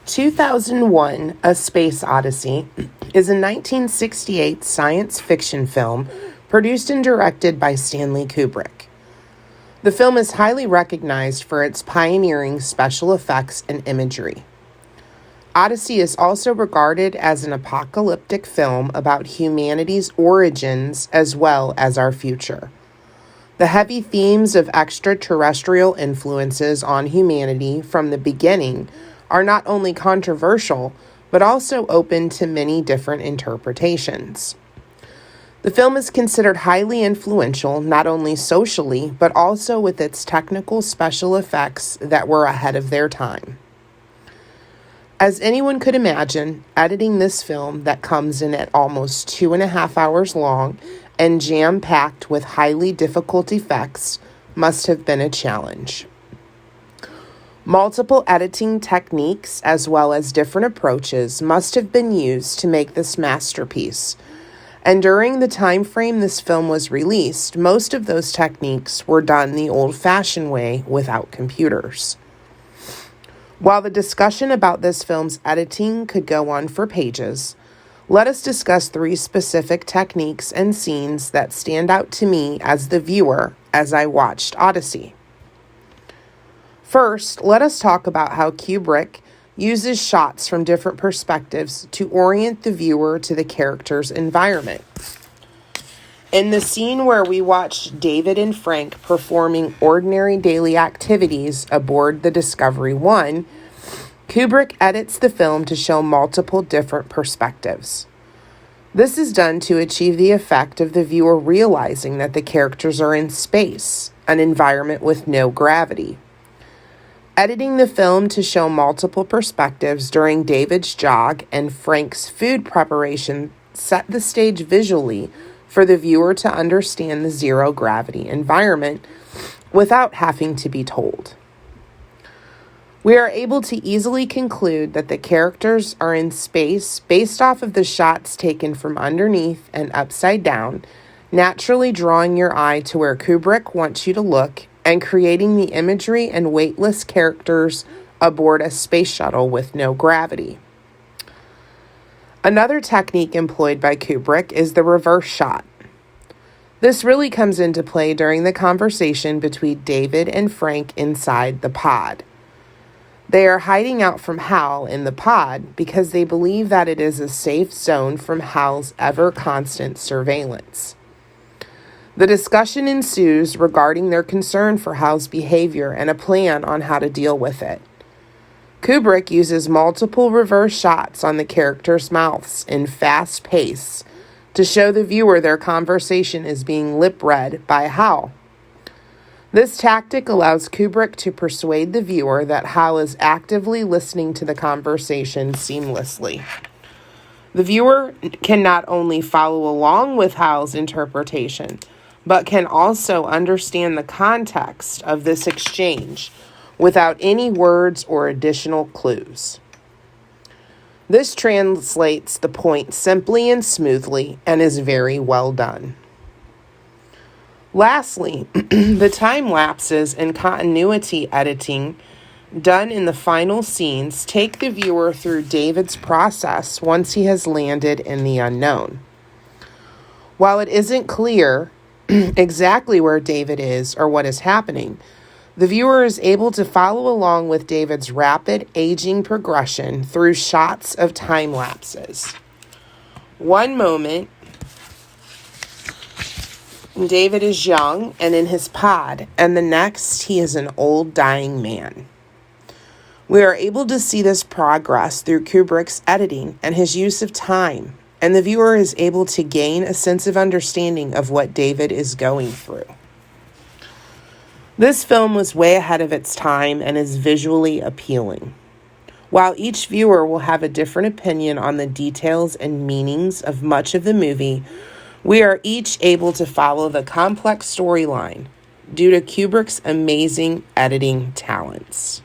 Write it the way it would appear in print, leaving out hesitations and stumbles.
2001: A Space Odyssey is a 1968 science fiction film produced and directed by Stanley Kubrick. The film is highly recognized for its pioneering special effects and imagery. Odyssey is also regarded as an apocalyptic film about humanity's origins as well as our future. The heavy themes of extraterrestrial influences on humanity from the beginning are not only controversial, but also open to many different interpretations. The film is considered highly influential, not only socially, but also with its technical special effects that were ahead of their time. As anyone could imagine, editing this film that comes in at almost 2.5 hours long and jam-packed with highly difficult effects must have been a challenge. Multiple editing techniques as well as different approaches must have been used to make this masterpiece. And during the time frame this film was released, most of those techniques were done the old-fashioned way without computers. While the discussion about this film's editing could go on for pages, let us discuss 3 specific techniques and scenes that stand out to me as the viewer as I watched Odyssey. First, let us talk about how Kubrick uses shots from different perspectives to orient the viewer to the character's environment. In the scene where we watch David and Frank performing ordinary daily activities aboard the Discovery 1, Kubrick edits the film to show multiple different perspectives. This is done to achieve the effect of the viewer realizing that the characters are in space, an environment with no gravity. Editing the film to show multiple perspectives during David's jog and Frank's food preparation set the stage visually for the viewer to understand the zero-gravity environment without having to be told. We are able to easily conclude that the characters are in space based off of the shots taken from underneath and upside down, naturally drawing your eye to where Kubrick wants you to look and creating the imagery and weightless characters aboard a space shuttle with no gravity. Another technique employed by Kubrick is the reverse shot. This really comes into play during the conversation between David and Frank inside the pod. They are hiding out from Hal in the pod because they believe that it is a safe zone from Hal's ever-constant surveillance. The discussion ensues regarding their concern for Hal's behavior and a plan on how to deal with it. Kubrick uses multiple reverse shots on the characters' mouths in fast pace to show the viewer their conversation is being lip-read by Hal. This tactic allows Kubrick to persuade the viewer that Hal is actively listening to the conversation seamlessly. The viewer can not only follow along with Hal's interpretation, but can also understand the context of this exchange without any words or additional clues. This translates the point simply and smoothly and is very well done. Lastly, the time lapses and continuity editing done in the final scenes take the viewer through David's process once he has landed in the unknown. While it isn't clear exactly where David is or what is happening, the viewer is able to follow along with David's rapid aging progression through shots of time lapses. One moment, David is young and in his pod, and the next, he is an old dying man. We are able to see this progress through Kubrick's editing and his use of time, and the viewer is able to gain a sense of understanding of what David is going through. This film was way ahead of its time and is visually appealing. While each viewer will have a different opinion on the details and meanings of much of the movie, we are each able to follow the complex storyline due to Kubrick's amazing editing talents.